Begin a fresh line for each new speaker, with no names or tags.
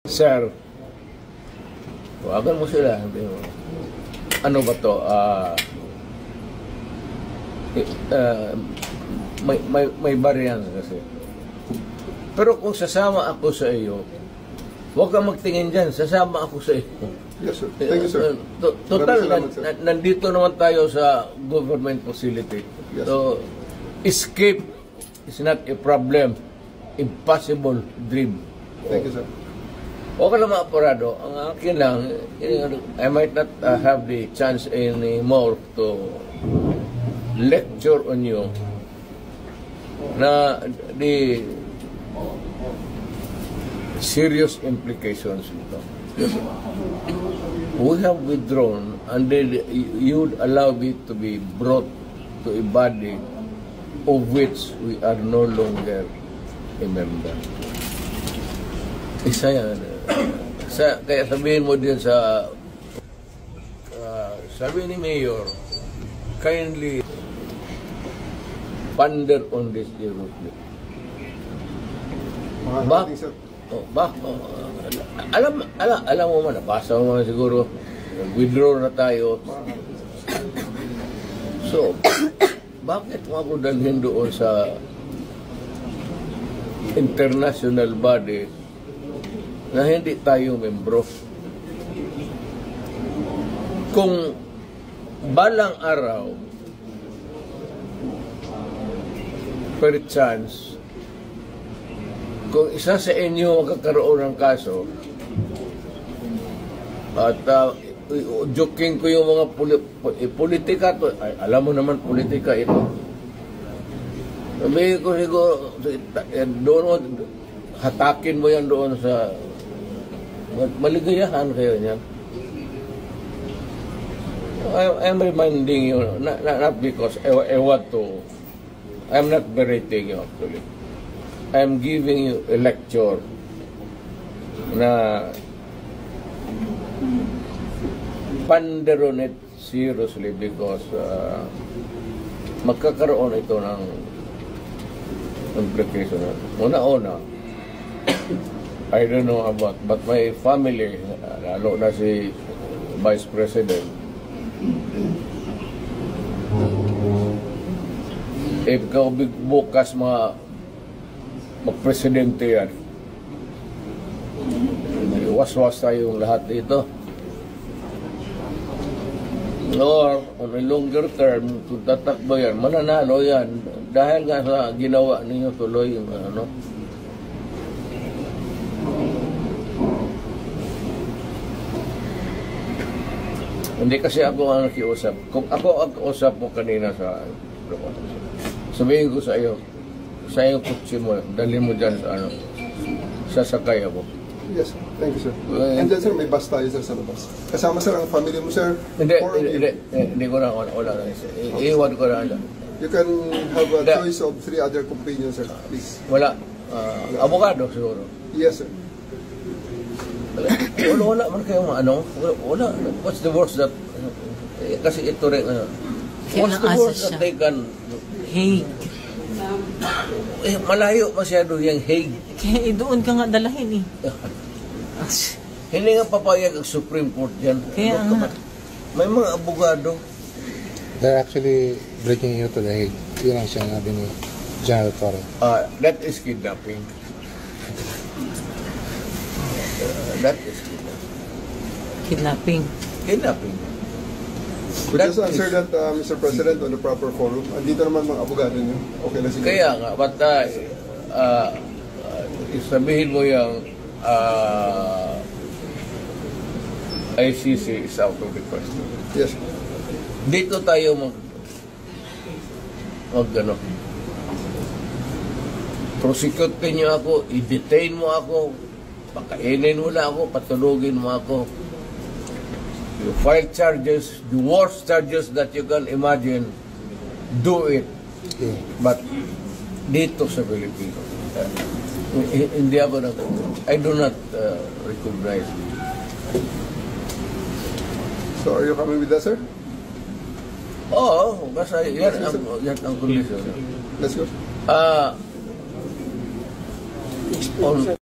Sir, tawagan mo sila. Ano ba to? May variance kasi. Pero kung sasama ako sa iyo, huwag kang magtingin dyan. Sasama ako sa iyo.
Yes, sir. Thank you, sir.
Total, nandito naman tayo sa government facility.
Yes.
So, escape is not a problem. Impossible dream.
Thank you, sir.
Okay lang mga aparado. Ang akin lang, I might not have the chance anymore to lecture on you na the serious implications nito. We have withdrawn and then you would allow it to be brought to a body of which we are no longer a member. Isa yan. Kaya sabihin mo din sa sabi ni Mayor, kindly ponder on this irrevocably. Alam mo man, nabasa mo man siguro, withdraw na tayo. So, bakit mo ako dalhin doon sa international body na hindi tayo membro? Kung balang araw, per chance, kung isa sa inyo magkakaroon ng kaso, at joking ko yung mga politika, alam mo naman politika ito. Sabi ko siguro, doon hatakin mo yan doon sa maligayahan kayo niyan. I'm reminding you, not because I want to, I'm not berating you actually. I'm giving you a lecture na ponder on it seriously because magkakaroon ito ng implication. Una-una, I don't know about, but my family, lalo na si Vice President, if ikaw bukas mag-presidente yan, was-was tayong lahat dito. Or, on a longer term, kung tatakbo yan, mananalo yan. Dahil nga sa ginawa ninyo tuloy yung ano. Hindi kasi ako ang nakiusap. Kung ako ang kausap mo kanina sa sabihin ko sa iyo kutsi mo, dalhin mo dyan sa ano, sasakay ako.
Yes, sir. Thank you, sir. And then, sir, may bus tayo, sir, sa labas. Kasama, sir, ang family mo, sir?
Hindi ko na, wala na. Iiwan ko na lang.
You can have a choice of 3 other companions, sir, please.
Wala. Abogado, siguro.
Yes, sir.
Wala man kayo ano. Wala. What's the worst that, kasi ito rin, what's the worst that they can,
Hague.
Malayo masyado yung Hague.
Kaya doon ka nga dalahin eh.
Hindi nga papayag ang Supreme Court dyan.
Kaya nga.
May mga abogado.
They're actually bringing you to the Hague. Yun ang sinabi ni General Torre.
That is kidnapping. That is
Kidnapping.
Kidnapping.
Could you just answer that, Mr. President, on the proper forum? Andito naman mga abogado niyo. Okay na siguro.
Kaya nga, but sabihin mo yung ICC is out of the question.
Yes.
Dito tayo prosecute niyo ako, i-detain mo ako, pakainin mo na ako, patulogin mo ako. You file charges, the worst charges that you can imagine, do it.
Yeah.
But dito sa Pilipinas, hindi ako I do not recognize it.
So are you coming with us, sir?
Oo, basta yan ang condition.
Let's go.
On